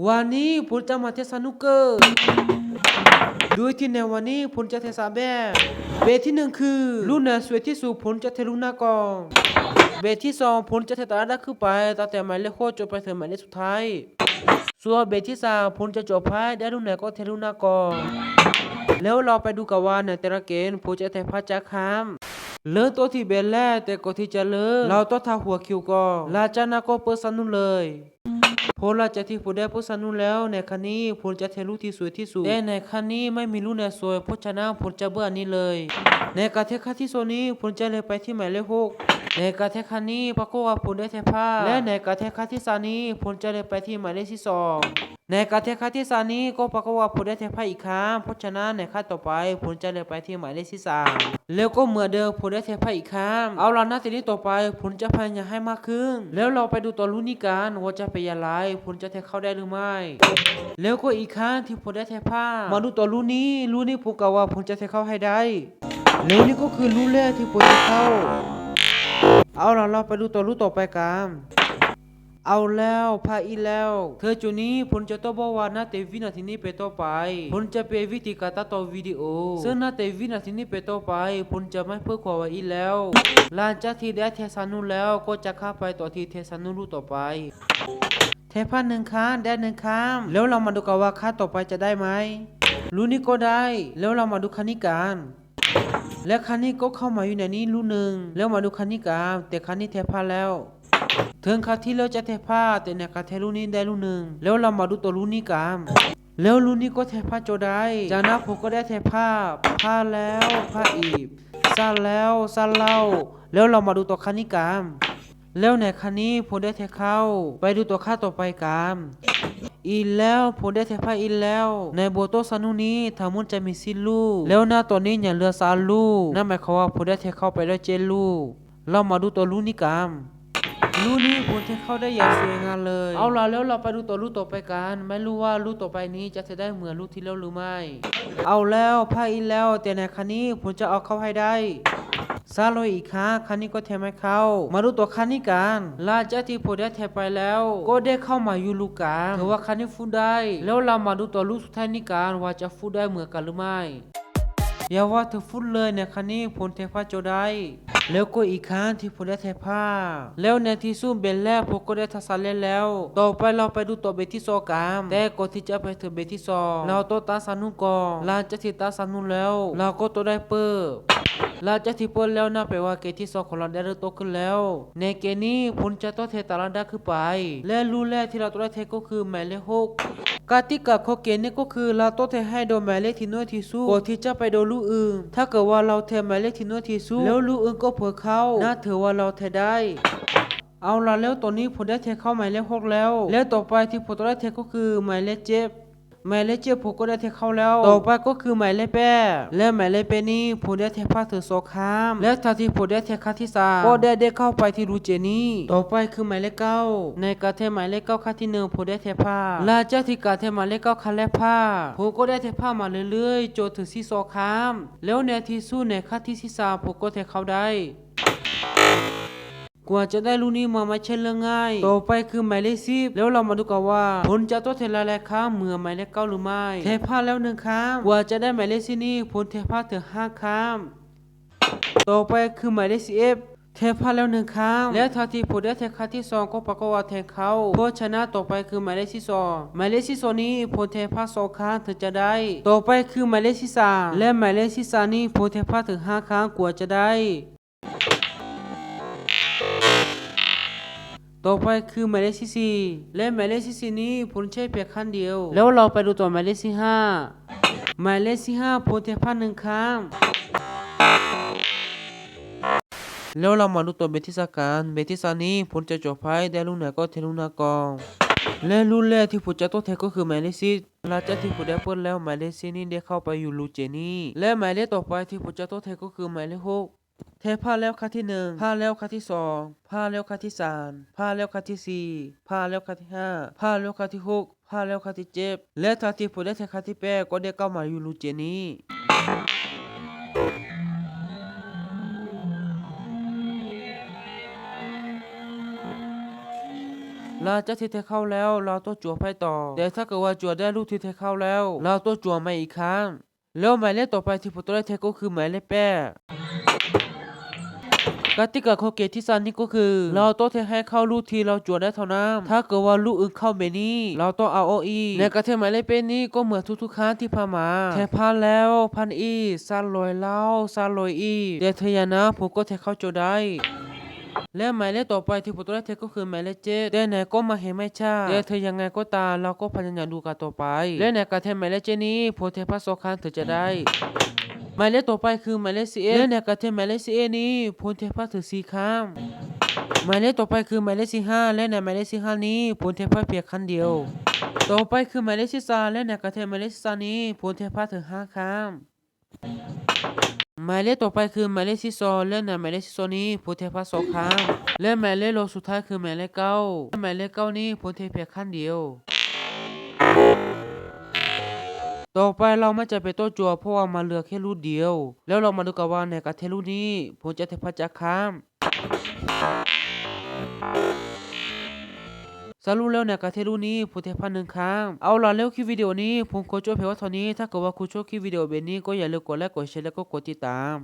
วันนี้ผมจะมาเทสนุกเกอร์โดยที่ในวันนี้ผมจะเทสามแบบที่หนึ่งคือลูน่าสวยที่สุดผมจะเทลูน่าก่อนที่สองผมจะเทตาด้าขึ้นไปตั้งแต่หมายเลขโคจนไปถึงหมายเลขสุดท้ายส่วนที่สามผมจะจบให้ได้ลูน่าก็เทลูน่าก่อนแล้วเราไปดูกันว่าในแต่ละเกมผมจะเทพระจักรคำเลือกตัวที่เบลแรกแต่ก่อนที่จะเลือกเราต้องทาหัวคิวก่อนแล้วจากนั้นก็เปิดสนุนเลยพอหลังจากที่ผมได้เปิดสนุนแล้วในคันนี้ผมจะเทลูกที่สวยที่สุดแต่ในคันนี้ไม่มีลูกในสวยเพราะฉะนั้นผมจะเบื่ออันนี้เลยในการเทคันที่โซนี้ผมจะเลยไปที่หมายเลข6ในการเทคันนี้ปรากฏว่าผมได้เทผ้าและในการเทคันที่3นี้ผมจะเลยไปที่หมายเลขที่2ในการเทคันที่3นี้ก็ปรากฏว่าผมได้เทผ้าอีกครั้งเพราะฉะนั้นในขั้นต่อไปผมจะเลยไปที่หมายเลขที่3แล้วก็เหมือนเดิมผมได้เทผ้าอีกครั้งเอาล่ะนะทีนี้ต่อไปผมจะพยายามให้มากขึ้นแล้วเราไปดูตัวรุ่นนี้กันว่าจะเป็นอย่างไรผมจะเทเข้าได้หรือไม่แล้วก็อีกครั้งที่ผมได้เทผ้ามาดูตัวรุ่นนี้ผมกะว่าผมจะเทเข้าให้ได้แล้วนี่ก็คือรุ่นแรกที่ผมจะเข้าเอาล่ะเราไปดูตัวรุ่นต่อไปกันเอาแล้วพาอีแล้วเธอจุนี้ผมจะต้องบอกว่านาเตวินาทีนี้ไปต่อไปผมจะเป็นวิธีการตัดต่อวิดีโอซึ่งนาเตวินาทีนี้ไปต่อไปผมจะไม่เพิ่มความว่าอีแล้วหลังจากที่ได้เทสานุแล้วก็จะเข้าไปต่อที่เทสานุรุ่นต่อไปเทผ้าหนึ่งครั้งได้หนึ่งครั้งแล้วเรามาดูกันว่าค่าต่อไปจะได้ไหมรุ่นนี้ก็ได้แล้วเรามาดูคันนี้กันและคันนี้ก็เข้ามาอยู่ในนี้รุ่นหนึ่งแล้วมาดูคันนี้กันแต่คันนี้เทผ้าแล้วถึงคาที่เราจะเทผ้าแต่ในคาเทลูนี้ได้ลูกหนึ่งแล้วเรามาดูตัวลูกนี้กันแล้วลูกนี้ก็เทผ้าโจได้จากนั้นผมก็ได้เทผ้าแล้วผ้าอีกสั้นแล้วสั้นเล่าแล้วเรามาดูตัวคันนี้กันแล้วในคันนี้ผมได้เทเข้าไปดูตัวค่าต่อไปกันอีแล้วผมได้เทผ้าอีแล้วในโบโตซานุนี้ทั้งหมดจะมี10ลูกแล้วหน้าตัวนี้อย่าเหลือ3ลูกนั่นหมายความว่าผมได้เทเข้าไปได้7ลูกเรามาดูตัวลูกนี้กันลูกนี้ผมเทเข้าได้อย่างสวยงามเลยเอาล่ะแล้วเราไปดูตัวลูกต่อไปกันไม่รู้ว่าลูกต่อไปนี้จะได้เหมือนลูกที่แล้วหรือไม่เอาแล้วผ้าอีแล้วแต่ในคันนี้ผมจะเอาเข้าให้ได้ซาโลอีกครั้งคันนี้ก็เทไม่เข้ามาดูตัวคันนี้กันหลังจากที่ผมได้เทไปแล้วก็ได้เข้ามาอยู่ลูกกันถือว่าคันนี้ฟูได้แล้วเรามาดูตัวลูกสุดท้ายนี้กันว่าจะฟูได้เหมือนกันหรือไม่อย่าว่าเธอฟูเลยในคันนี้ผมเทผ้าโจได้แล้วก็อีกครั้งที่ผมได้เทผ้าแล้วในที่สุดเบลแรกผมก็ได้ทัศน์แล้วต่อไปเราไปดูตัวเบที่สองกันแต่ก่อนที่จะไปถึงเบที่สองเราต้องตาสนุกก่อนหลังจากที่ตาสนุกแล้วเราก็ต้องได้เปิดหลังจากที่เปิดแล้วนะแปลว่าเกมที่สองของเราได้เริ่มโตขึ้นแล้วในเกมนี้ผมจะต้องเทตารางได้ขึ้นไปและรูแรกที่เราต้องได้เทก็คือหมายเลข6กติกาของเกมนี้ก็คือเราต้องเทให้โดนหมายเลขที่น้อยที่สุดก่อนที่จะไปโดนลูกอื่นถ้าเกิดว่าเราเทหมายเลขที่น้อยที่สุดแล้วลูกอื่นก็เผลอเข้าน่าถือว่าเราเทได้เอาล่ะแล้วตอนนี้ผมได้เทเข้าหมายเลข6แล้วต่อไปที่ผมต้องได้เทก็คือหมายเลข7หมายเลข7ผมก็ได้เทเข้าแล้วต่อไปก็คือหมายเลข8และหมายเลข8นี้ผมได้เทผ้าถึง2ครั้งและทันทีผมได้เทครั้งที่3ก็ได้เข้าไปที่รูเจนี่ต่อไปคือหมายเลข9ในการเทหมายเลข9ครั้งที่1ผมได้เทผ้าหลังจากที่การเทหมายเลข9ครั้งแรกผ้าผมก็ได้เทผ้ามาเรื่อยๆจนถึงที่2ครั้งแล้วในที่สุดในครั้งที่3ผมก็เทเข้าได้กว่าจะได้ลูกนี้มาไม่ใช่เรื่องง่ายต่อไปคือหมายเลข10แล้วเรามาดูกันว่าผลจะต้องเทหลายๆครั้งเหมือนหมายเลข9หรือไม่เทผ้าแล้ว1ครั้งกว่าจะได้หมายเลข10นี้ผลเทผ้าถึง5ครั้งต่อไปคือหมายเลข11เทผ้าแล้ว1ครั้งและทันทีผลได้เทครั้งที่2ก็ปรากฏว่าเทเข้าเพราะฉะนั้นต่อไปคือหมายเลขที่2หมายเลขที่2นี้ผลเทผ้า2ครั้งถึงจะได้ต่อไปคือหมายเลขที่3และหมายเลขที่3นี้ผลเทผ้าถึง5ครั้งกว่าจะได้ต่อไปคือหมายเลขที่4และหมายเลขที่4นี้ผลใช้เพียงครั้งเดียวแล้วเราไปดูตัวหมายเลขที่5หมายเลขที่5ผลเทผ้า1ครั้งแล้วเรามาดูตัวเบที่สกันเบที่3นี้ผลจะจบไปได้ลูกไหนก็เทลูกหน้ากองและลูกแรกที่ผมจะต้องเทก็คือหมายเลข10หลังจากที่ผมได้เปิดแล้วหมายเลข10นี้ได้เข้าไปอยู่รูเจนี่และหมายเลขต่อไปที่ผมจะต้องเทก็คือหมายเลข6เทผ้าแล้วครั้งที่1ผ้าแล้วครั้งที่2ผ้าแล้วครั้งที่3ผ้าแล้วครั้งที่4ผ้าแล้วครั้งที่5ผ้าแล้วครั้งที่6ผ้าแล้วครั้งที่7และทันทีผมได้เทครั้งที่8ก็ได้เข้ามาอยู่รูเจนี่ห เราจะที่เทเข้าแล้วเราต้องจั่วไพ่ต่อแต่ถ้าเกิดว่าจั่วได้ลูกที่เทเข้าแล้วเราต้องจั่วใหม่อีกครั้งแล้วหมายเลขต่อไปที่ผมต้องได้เทก็คือหมายเลข8กติกาของเกมที่3นี่ก็คือเราต้องเทให้เข้าลูกที่เราจั่วได้เท่านั้นถ้าเกิดว่าลูกอื่นเข้าเมนี้เราต้องเอาอีในกระเทหมายเลขเป็นนี้ก็เหมือนทุกๆครั้งที่ผ่านมาเทพันแล้วพันอีซันลอยเล่าซันลอยอีแต่เธออย่านะผมก็เทเข้าจั่วได้และหมายเลขต่อไปที่ผมต้องได้เทก็คือหมายเลข7แต่ไหนก็มาเห็นไม่ช้าแต่เธอยังไงก็ตามเราก็พยายามดูกันต่อไปและในกระเทหมายเลข7นี้ผมเทพัน2 ครั้งเธอจะได้หมายเลขต่อไปคือหมายเลข11และในกระเทหมายเลข11นี้ผมเทพันถึง4 ครั้งหมายเลขต่อไปคือหมายเลข15และในหมายเลข15นี้ผมเทพันเพียงครั้งเดียวต่อไปคือหมายเลข13และในกระเทหมายเลข13นี้ผมเทพันถึง5 ครั้งหมายเลขต่อไปคือหมายเลข12และในหมายเลข12นี้ผมเทพัน2 ครั้งและหมายเลขรองสุดท้ายคือหมายเลข9และหมายเลข9นี้ผมเทเพียงครั้งเดียวต่อไปเราไม่จะไปโต้จั่วเพราะว่ามาเหลือแค่ลูกเดียวแล้วเรามาดูกันว่าในกระเทลูกนี้ผมจะเทพันจากครั้งสรุปแล้วในกระเทลูกนี้ผมเทพัน1 ครั้งเอาล่ะแล้วคลิปวิดีโอนี้ผมขอจบเพียงเท่านี้ถ้าเกิดว่าคุณชอบคลิปวิดีโอแบบนี้ก็อย่าลืมกดไลค์กดแชร์แล้วก็กดติดตาม